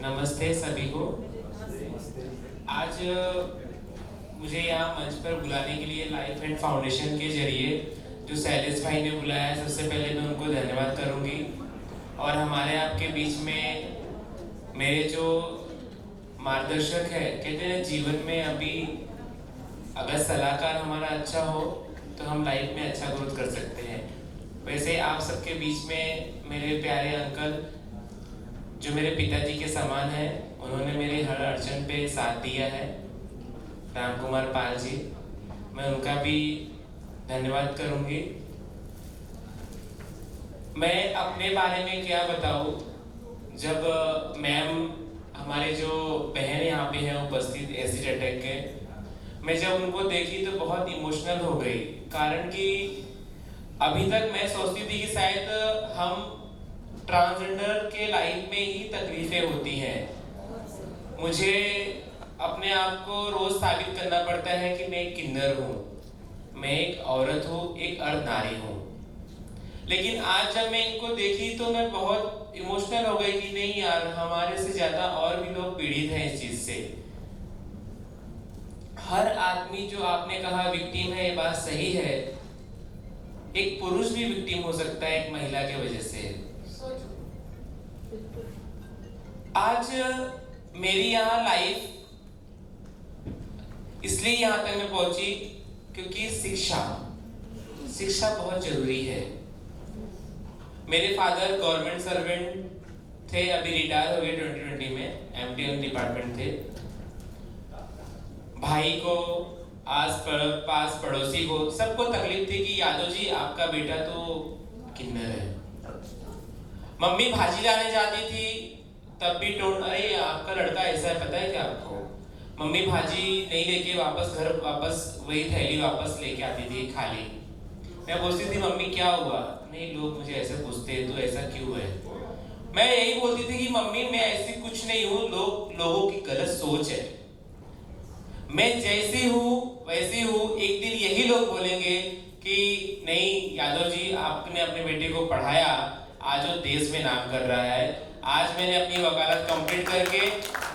नमस्ते सभी को। आज मुझे यहाँ मंच पर बुलाने के लिए लाइफ एंड फाउंडेशन के जरिए जो शैलेश भाई ने बुलाया है, सबसे पहले मैं उनको धन्यवाद करूँगी। और हमारे आपके बीच में मेरे जो मार्गदर्शक है, कहते हैं जीवन में अभी अगर सलाहकार हमारा अच्छा हो तो हम लाइफ में अच्छा ग्रोथ कर सकते हैं। वैसे आप सबके बीच में मेरे प्यारे अंकल जो मेरे पिताजी के समान है, उन्होंने मेरी हर अड़चन पे साथ दिया है, राम कुमार पाल जी, मैं उनका भी धन्यवाद करूंगी। मैं अपने बारे में क्या बताऊं, जब मैम हमारे जो बहन यहाँ पे हैं उपस्थित एसिड अटैक के, मैं जब उनको देखी तो बहुत इमोशनल हो गई। कारण कि अभी तक मैं सोचती थी कि शायद हम ट्रांसजेंडर के लाइफ में ही तकलीफें होती हैं। मुझे अपने आप को रोज साबित करना पड़ता है कि मैं एक किन्नर हूँ, मैं एक औरत हूँ, एक अर्धनारी हूँ। लेकिन आज जब मैं इनको देखी तो मैं बहुत इमोशनल हो गई कि नहीं यार, हमारे से ज्यादा और भी लोग पीड़ित हैं इस चीज से। हर आदमी जो आपने कहा विक्टिम है, ये बात सही है। एक पुरुष भी विक्टिम हो सकता है एक महिला की वजह से। आज मेरी यहाँ लाइफ इसलिए यहाँ तक मैं पहुंची क्योंकि शिक्षा बहुत जरूरी है। मेरे फादर गवर्नमेंट सर्वेंट थे, अभी रिटायर हो गए 2020 में, एमटीएन डिपार्टमेंट थे। भाई को पास पड़ोसी को सबको तकलीफ थी कि यादव जी आपका बेटा तो किन्नर है। मम्मी भाजी लाने जाती थी तब भी टोन, अरे आपका लड़का ऐसा है, पता है क्या आपको? मम्मी भाजी नहीं लेके वापस वही थैली वापस लेके आती थी खाली। मैं पूछती थी मम्मी क्या हुआ? नहीं, लोग मुझे ऐसे पूछते हैं तो ऐसा क्यों है? मैं यही बोलती थी कि मम्मी मैं ऐसी कुछ नहीं हूँ, लोगों की गलत सोच है। मैं जैसी हूँ वैसी हूँ। एक दिन यही लोग बोलेंगे कि नहीं यादव जी आपने अपने बेटे को पढ़ाया, आज वो देश में नाम कर रहा है। आज मैंने अपनी वकालत कंप्लीट करके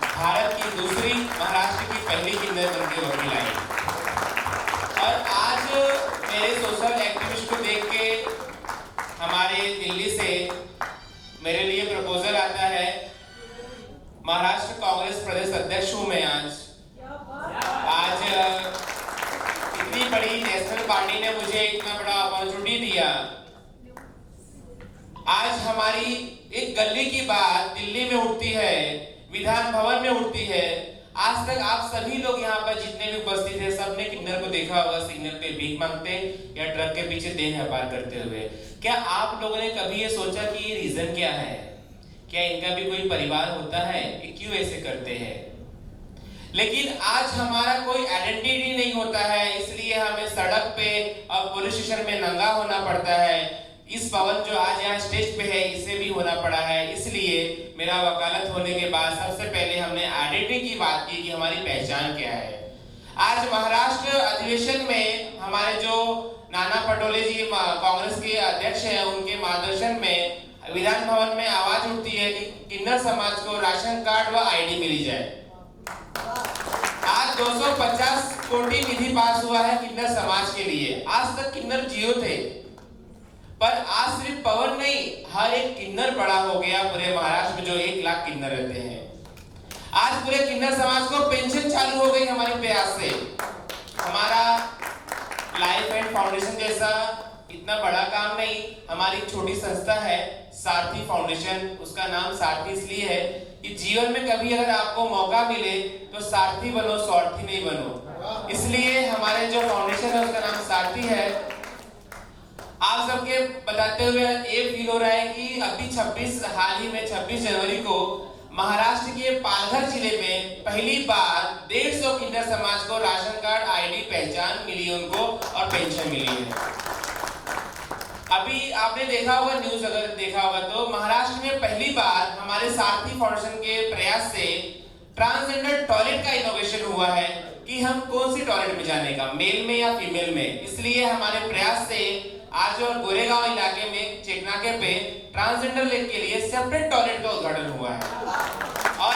भारत की दूसरी, महाराष्ट्र की पहली किन्नर बनके वकील आई। और आज मेरे सोशल एक्टिविस्ट को देख के हमारे दिल्ली से मेरे लिए प्रपोजल आता है। महाराष्ट्र कांग्रेस प्रदेश अध्यक्ष हूँ मैं आज इतनी बड़ी नेशनल पार्टी ने मुझे इतना बड़ा अपॉर्चुनिटी दिया। आज हमारी एक गली की बात दिल्ली में उठती है, विधान भवन में उठती है। आज तक आप सभी लोग यहाँ पर जितने भी उपस्थित हैं, सबने किन्नर को देखा होगा सिग्नल पे भीख मांगते या ट्रक के पीछे देह व्यापार करते हुए। क्या आप लोगों ने कभी ये सोचा कि ये रीजन क्या है? क्या इनका भी कोई परिवार होता है? ये क्यों ऐसे करते हैं? लेकिन आज हमारा कोई आइडेंटिटी नहीं होता है, इसलिए हमें सड़क पे और पुलिस स्टेशन में नंगा होना पड़ता है। इस भवन जो आज यहाँ स्टेज पे है, इसे भी होना पड़ा है। इसलिए मेरा वकालत होने के बाद सबसे पहले हमने आइडेंटिटी की बात की कि हमारी पहचान क्या है। आज महाराष्ट्र अधिवेशन में हमारे जो नाना पटोले जी कांग्रेस के अध्यक्ष हैं, उनके मार्गदर्शन में विधान भवन में आवाज उठती है कि किन्नर समाज को राशन कार्ड व आईडी मिली जाए। आज 250 कोटी निधि पास हुआ है किन्नर समाज के लिए। आज तक किन्नर जीरो थे, पर आज सिर्फ पवन नहीं, हर एक किन्नर बड़ा हो गया पूरे महाराष्ट्र में जो 1 लाख किन्नर रहते हैं। आज पूरे किन्नर समाज को पेंशन चालू हो गई हमारे प्रयास से। हमारा लाइफ एंड फाउंडेशन जैसा इतना बड़ा काम नहीं, हमारी छोटी संस्था है सारथी फाउंडेशन। उसका नाम सारथी इसलिए है कि जीवन में कभी अगर आपको मौका मिले तो सारथी बनो, स्वार्थी नहीं बनो। इसलिए हमारे जो फाउंडेशन है उसका नाम सारथी है। आप सबके बताते हुए ये फील हो रहा है कि अभी हाल ही में 26 जनवरी को महाराष्ट्र के पालघर जिले में पहली बार 150 किन्नर समाज को राशन कार्ड, आईडी, पहचान मिली उनको और पेंशन मिली है। अभी आपने देखा होगा न्यूज, अगर देखा होगा तो महाराष्ट्र में पहली बार हमारे सारथी फाउंडेशन के प्रयास से ट्रांसजेंडर टॉयलेट का इनोवेशन हुआ है कि हम कौन सी टॉयलेट में जाने का, मेल में या फीमेल में। इसलिए हमारे प्रयास से आज और गोरेगांव इलाके में चेकनाके पे ट्रांसजेंडर के लिए सेपरेट टॉयलेट का उद्घाटन हुआ है। और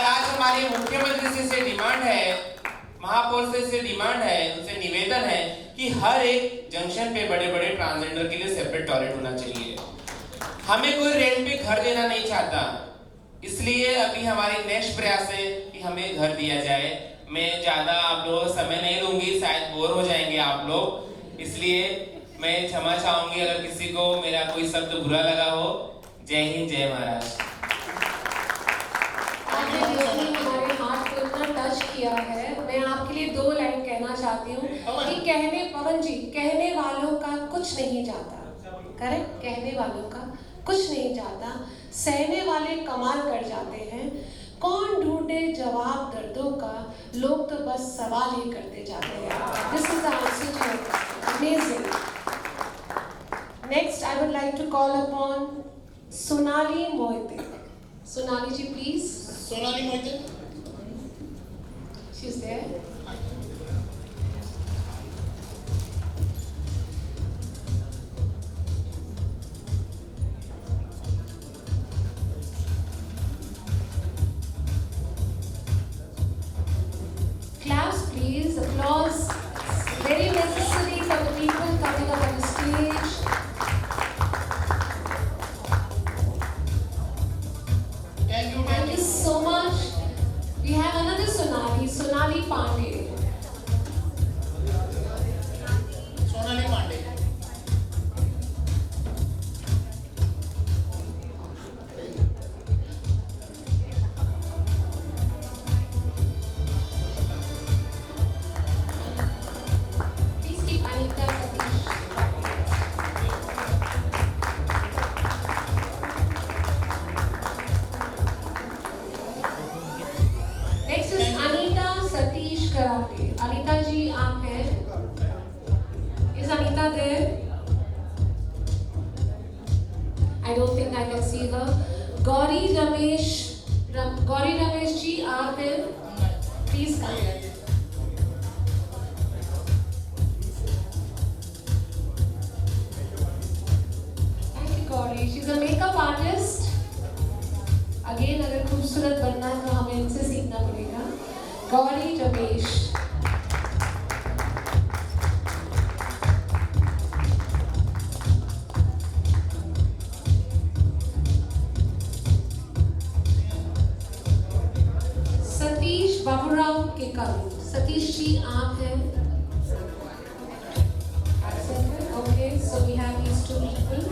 महापौर से डिमांड है, उनसे निवेदन है कि हर एक जंक्शन पे बड़े बड़े ट्रांसजेंडर के लिए सेपरेट टॉयलेट होना चाहिए। हमें कोई रेंट पे घर देना नहीं चाहता, इसलिए अभी हमारी नेक्स्ट प्रयास है कि हमें घर दिया जाए। मैं ज्यादा आप लोगों को समय नहीं दूंगी, शायद बोर हो जाएंगे आप लोग, इसलिए मैं क्षमा चाहूंगी अगर किसी को मेरा कोई शब्द बुरा लगा हो। जय हिंद, जय महाराष्ट्र। आपने हमारे हार्ट को इतना टच किया है। मैं आपके लिए 2 लाइन कहना चाहती हूँ कि पवन जी, कहने वालों का कुछ नहीं जाता, करेक्ट, कहने वालों का कुछ नहीं जाता, सहने वाले कमाल कर जाते हैं। कौन ढूंढे जवाब दर्दों का, लोग तो बस सवाल ही करते जाते हैं। This is the answer to amazing. Next I would like to call upon Sonali Mohite. Sonali ji please. Sonali Mohite, she is there. Claps please, applause, very necessary for the people coming up on the stage. Thank you so much. We have another Sonali, Sonali Pandey. Sonali Pandey, Please keep Anita Satish. Next is Anita Satish Karate. Anita ji, आप हैं? Is Anita there? I don't think I can see her. Gauri Ramesh ji, आप हैं? Please come. Thank you, Gauri. She's a makeup artist. Again, अगर खूबसूरत बनना है तो हमें इनसे सीखना पड़ेगा। गौरी रमेश। सतीश बाबूराव केकारू। सतीश जी, आप हैं? Okay, so we have these 2 people.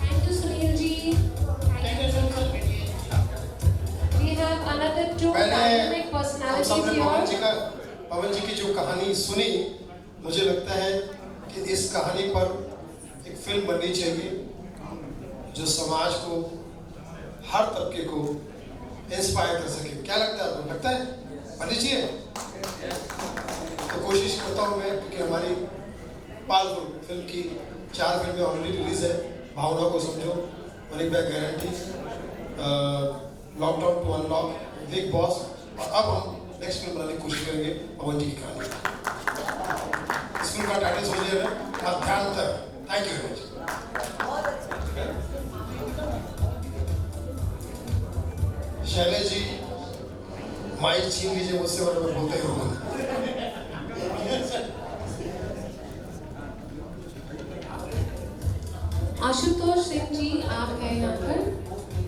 Thank you, Sunil ji. Thank you so much. We have another 2 dynamic हम personalities सबने here. पवन जी की जो कहानी सुनी, मुझे लगता है कि इस कहानी पर एक फिल्म बननी चाहिए जो समाज को, हर तबके को इंस्पायर कर सके। क्या लगता है आपको? लगता है बननी चाहिए? तो कोशिश करता हूँ मैं, क्योंकि हमारी पालफुल फिल्म की 4 फिल्में ऑलरेडी रिलीज है। भावना को समझो, money back guarantee, lockdown to unlock, Bigg Boss, और अब हम नेक्स्ट फिल्म बनाने की कोशिश करेंगे पवन जी की कहानी। इस फिल्म का टाइटल समझ लिया है, मध्यांतर। Thank you very much. Shailesh ji, mike छीन लीजिए मुझसे, वरना मैं बोलते ही रहूँगा। आशुतोष सिंह जी, आप हैं यहाँ